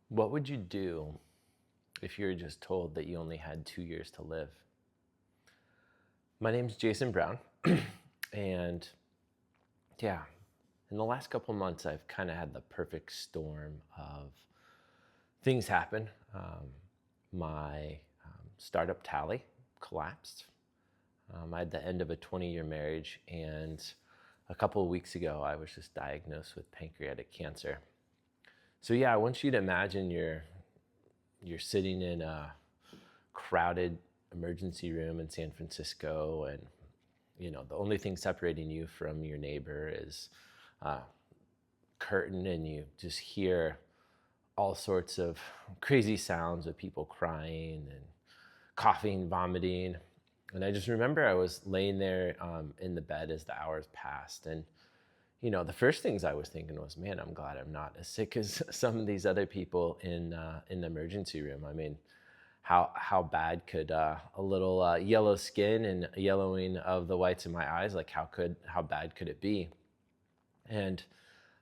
What would you do if you were just told that you only had 2 years to live? My name's Jason Brown, and yeah, in the last couple months, I've kind of had the perfect storm of things happen. My startup tally collapsed. I had the end of a 20-year marriage, and a couple of weeks ago, I was just diagnosed with pancreatic cancer. So yeah, I want you to imagine you're sitting in a crowded emergency room in San Francisco, and the only thing separating you from your neighbor is a curtain, and you just hear all sorts of crazy sounds of people crying and coughing, vomiting. And I just remember I was laying there in the bed as the hours passed, and the first things I was thinking was, man, I'm glad I'm not as sick as some of these other people in the emergency room. I mean, how bad could a little yellow skin and yellowing of the whites in my eyes, like how bad could it be? And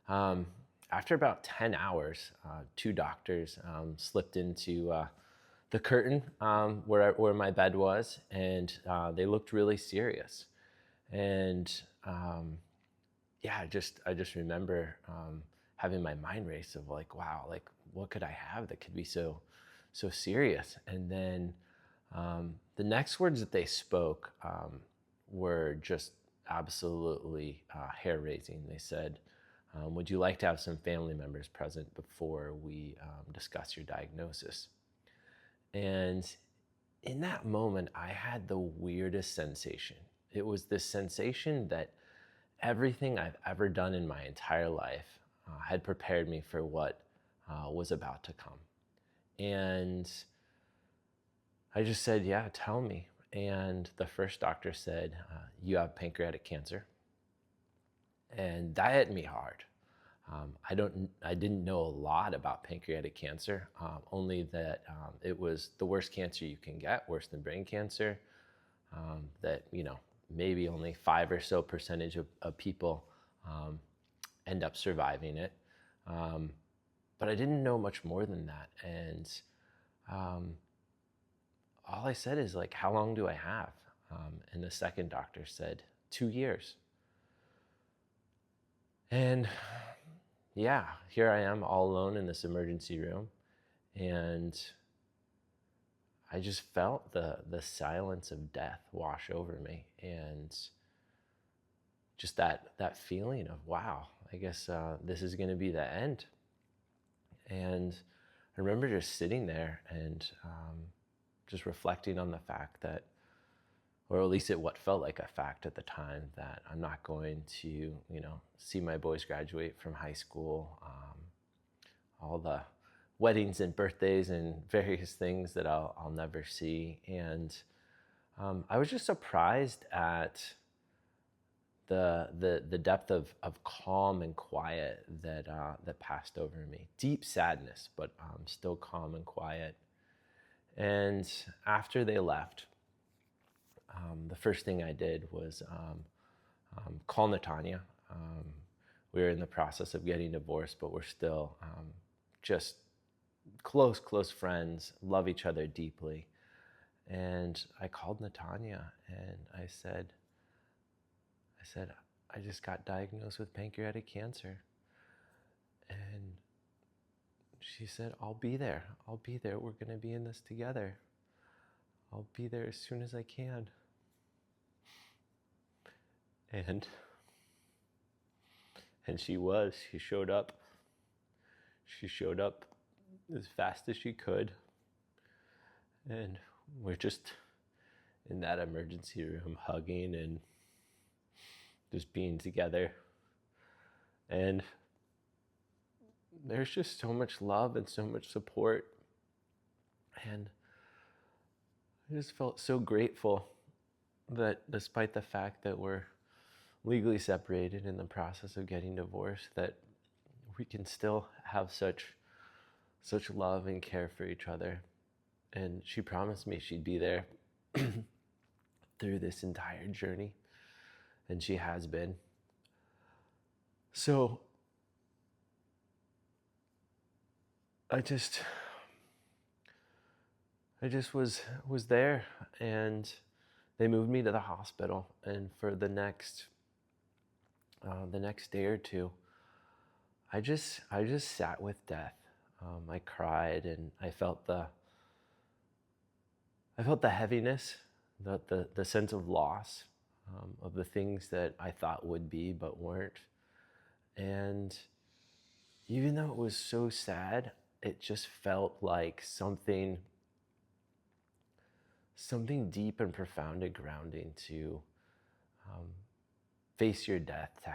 after about 10 hours, two doctors slipped into the curtain where my bed was, and they looked really serious. And yeah, I just remember having my mind race of like, wow, like what could I have that could be so serious? And then the next words that they spoke were just absolutely hair raising. They said, would you like to have some family members present before we discuss your diagnosis? And in that moment, I had the weirdest sensation. It was this sensation that everything I've ever done in my entire life had prepared me for what was about to come. And I just said, yeah, tell me. And the first doctor said, you have pancreatic cancer. And that hit me hard. I didn't know a lot about pancreatic cancer, only that it was the worst cancer you can get, worse than brain cancer, that, maybe only 5 or so percentage of people end up surviving it. But I didn't know much more than that. And all I said is like, how long do I have? And the second doctor said, 2 years. And yeah, here I am all alone in this emergency room. And I just felt the silence of death wash over me. And just that feeling of, wow, I guess this is going to be the end. And I remember just sitting there and just reflecting on the fact that, or at least what felt like a fact at the time, that I'm not going to, see my boys graduate from high school, all the weddings and birthdays and various things that I'll never see. And I was just surprised at the depth of calm and quiet that passed over me. Deep sadness, but still calm and quiet. And after they left, the first thing I did was call Natanya. We were in the process of getting divorced, but we're still just close friends, love each other deeply. And I called Natanya and I said, I just got diagnosed with pancreatic cancer. And she said, I'll be there. We're going to be in this together. I'll be there as soon as I can. And she showed up. She showed up as fast as she could. And we're just in that emergency room hugging and just being together. And there's just so much love and so much support. And I just felt so grateful that despite the fact that we're legally separated in the process of getting divorced, that we can still have such love and care for each other. And she promised me she'd be there through this entire journey. And she has been. So I just was there, and they moved me to the hospital. And for the next day or two, I just sat with death. I cried, and I felt the heaviness, the sense of loss, of the things that I thought would be but weren't. And even though it was so sad, it just felt like something deep and profound and grounding to face your death, to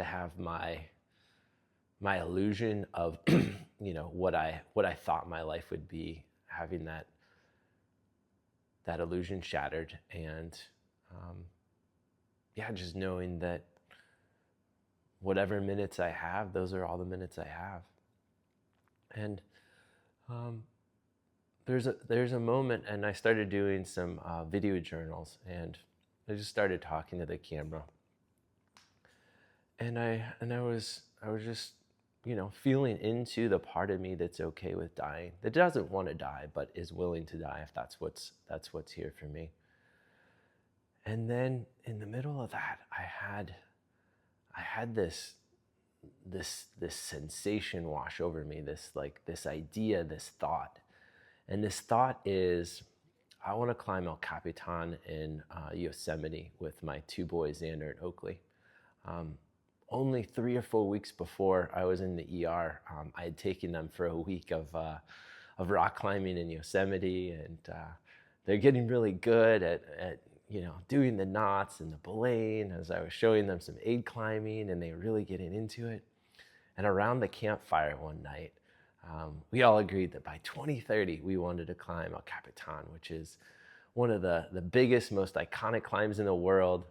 have my illusion of what I thought my life would be, having that illusion shattered, and just knowing that whatever minutes I have, those are all the minutes I have. And there's a moment, and I started doing some video journals, and I just started talking to the camera, and I was just feeling into the part of me that's okay with dying, that doesn't want to die but is willing to die if that's what's here for me. And then in the middle of that, I had this sensation wash over me, this idea, this thought. And this thought is, I want to climb El Capitan in Yosemite with my two boys, Xander and Oakley. Only 3 or 4 weeks before I was in the ER, I had taken them for a week of rock climbing in Yosemite, and they're getting really good at doing the knots and the belaying, as I was showing them some aid climbing, and they were really getting into it. And around the campfire one night, we all agreed that by 2030, we wanted to climb El Capitan, which is one of the biggest, most iconic climbs in the world.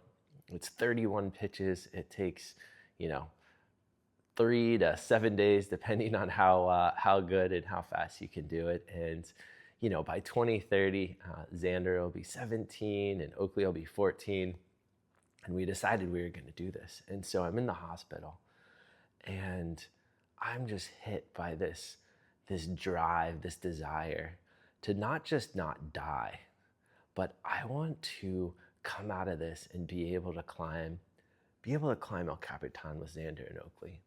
It's 31 pitches. It takes, 3 to 7 days, depending on how good and how fast you can do it. And, by 2030, Xander will be 17 and Oakley will be 14. And we decided we were going to do this. And so I'm in the hospital, and I'm just hit by this drive, this desire to not just not die, but I want to come out of this and be able to climb El Capitan with Xander and Oakley.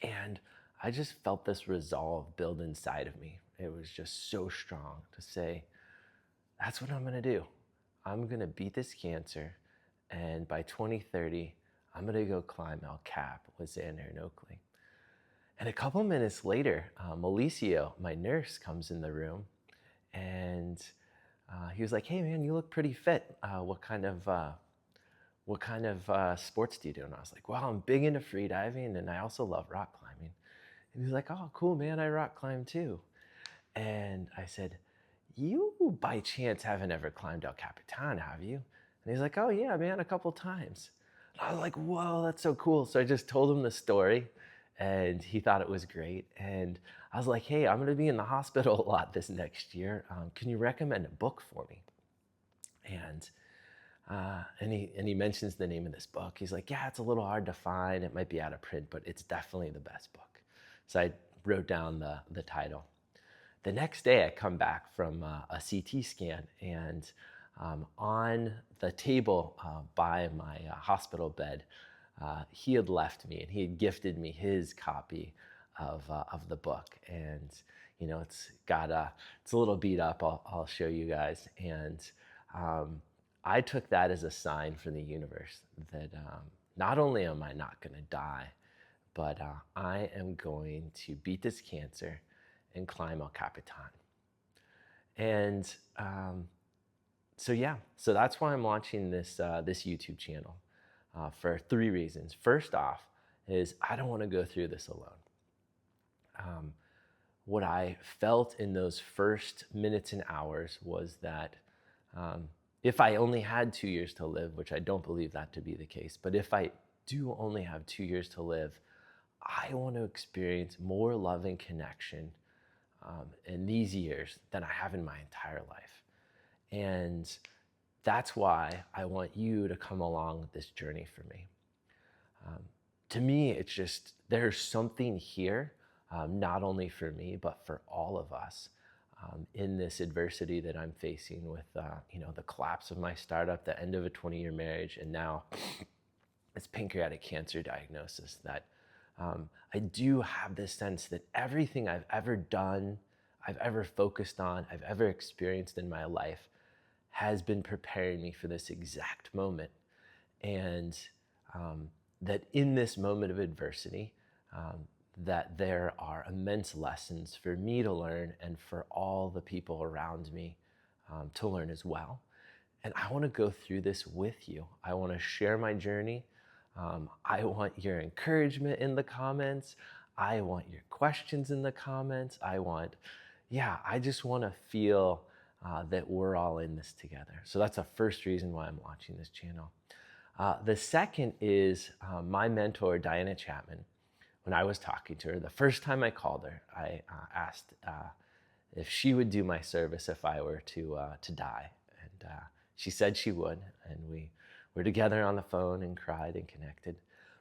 And I just felt this resolve build inside of me. It was just so strong to say, that's what I'm going to do. I'm going to beat this cancer, and by 2030, I'm going to go climb El Cap with Xander and Oakley. And a couple minutes later, Malicio, my nurse, comes in the room, and he was like, "Hey man, you look pretty fit. What kind of sports do you do?" And I was like, "Well, I'm big into free diving, and I also love rock climbing." And he was like, "Oh, cool, man. I rock climb too." And I said, "You by chance haven't ever climbed El Capitan, have you?" And he's like, "Oh yeah, man, a couple times." And I was like, "Whoa, that's so cool." So I just told him the story, and he thought it was great. And I was like, "Hey, I'm going to be in the hospital a lot this next year. Can you recommend a book for me?" And he mentions the name of this book. He's like, "Yeah, it's a little hard to find. It might be out of print, but it's definitely the best book." So I wrote down the title. The next day, I come back from a CT scan, and on the table by my hospital bed, he had left me, and he had gifted me his copy of the book. And it's a little beat up. I'll show you guys. And I took that as a sign from the universe that not only am I not going to die, but I am going to beat this cancer and climb El Capitan. And so that's why I'm launching this YouTube channel for 3 reasons. First off is I don't want to go through this alone. What I felt in those first minutes and hours was that if I only had 2 years to live, which I don't believe that to be the case, but if I do only have 2 years to live, I want to experience more love and connection in these years than I have in my entire life. And that's why I want you to come along this journey for me. To me, it's just, there's something here not only for me, but for all of us in this adversity that I'm facing with, the collapse of my startup, the end of a 20-year marriage, and now this pancreatic cancer diagnosis. That I do have this sense that everything I've ever done, I've ever focused on, I've ever experienced in my life has been preparing me for this exact moment. And that in this moment of adversity, that there are immense lessons for me to learn and for all the people around me to learn as well. And I want to go through this with you. I want to share my journey. I want your encouragement in the comments. I want your questions in the comments. I just want to feel that we're all in this together. So that's the first reason why I'm launching this channel. The second is my mentor, Diana Chapman. When I was talking to her, the first time I called her, I asked if she would do my service if I were to die. And she said she would, and we were together on the phone and cried and connected.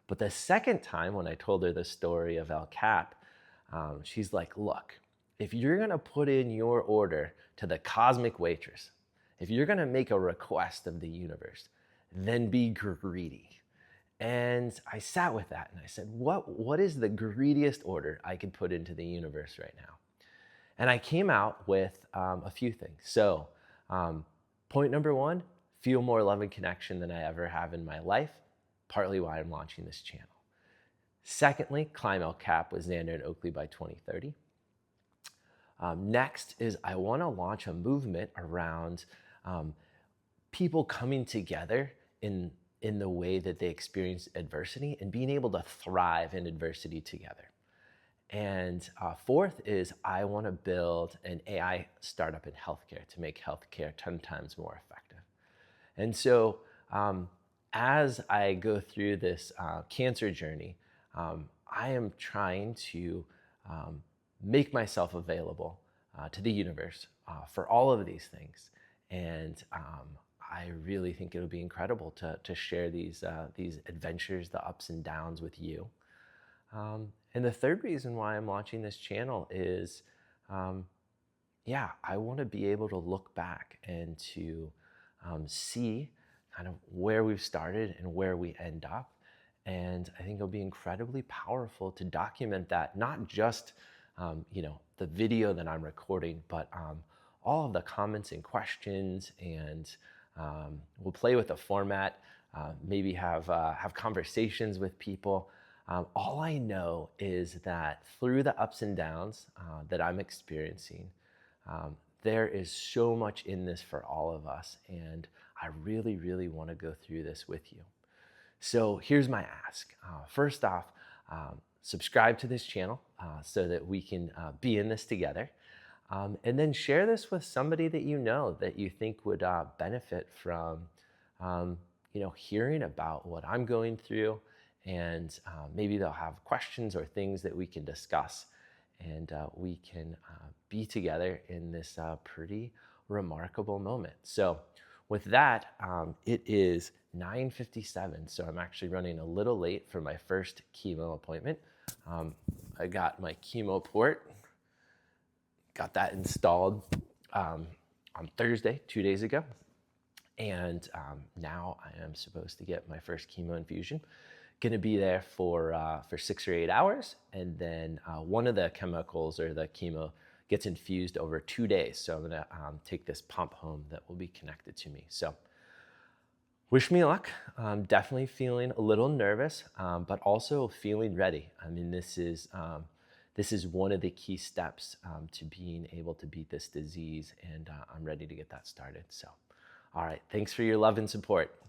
But the second time when I told her the story of El Cap, she's like, look, if you're gonna put in your order to the cosmic waitress, if you're gonna make a request of the universe, then be greedy. And I sat with that and I said, what is the greediest order I could put into the universe right now? And I came out with a few things. So point number one, feel more love and connection than I ever have in my life, partly why I'm launching this channel. Secondly, climb El Cap with Xander and Oakley by 2030. Next is I want to launch a movement around people coming together in the way that they experience adversity and being able to thrive in adversity together. And fourth is I want to build an AI startup in healthcare to make healthcare 10 times more effective. And so as I go through this cancer journey, I am trying to make myself available to the universe for all of these things. And I really think it'll be incredible to share these adventures, the ups and downs with you. And the third reason why I'm launching this channel is, I want to be able to look back and to see kind of where we've started and where we end up. And I think it'll be incredibly powerful to document that, not just the video that I'm recording, but all of the comments and questions, and we'll play with the format, maybe have conversations with people. All I know is that through the ups and downs that I'm experiencing, there is so much in this for all of us, and I really, really want to go through this with you. So here's my ask. First off, subscribe to this channel so that we can be in this together. And then share this with somebody that you think would benefit from hearing about what I'm going through, and maybe they'll have questions or things that we can discuss, and we can be together in this pretty remarkable moment. So with that, it is 9:57, so I'm actually running a little late for my first chemo appointment. I got my chemo port, got that installed on Thursday, 2 days ago. And now I am supposed to get my first chemo infusion. Gonna be there for 6 or 8 hours. And then one of the chemicals or the chemo gets infused over 2 days. So I'm gonna take this pump home that will be connected to me. So wish me luck. I'm definitely feeling a little nervous, but also feeling ready. I mean, this is one of the key steps to being able to beat this disease, and I'm ready to get that started. So, all right, thanks for your love and support.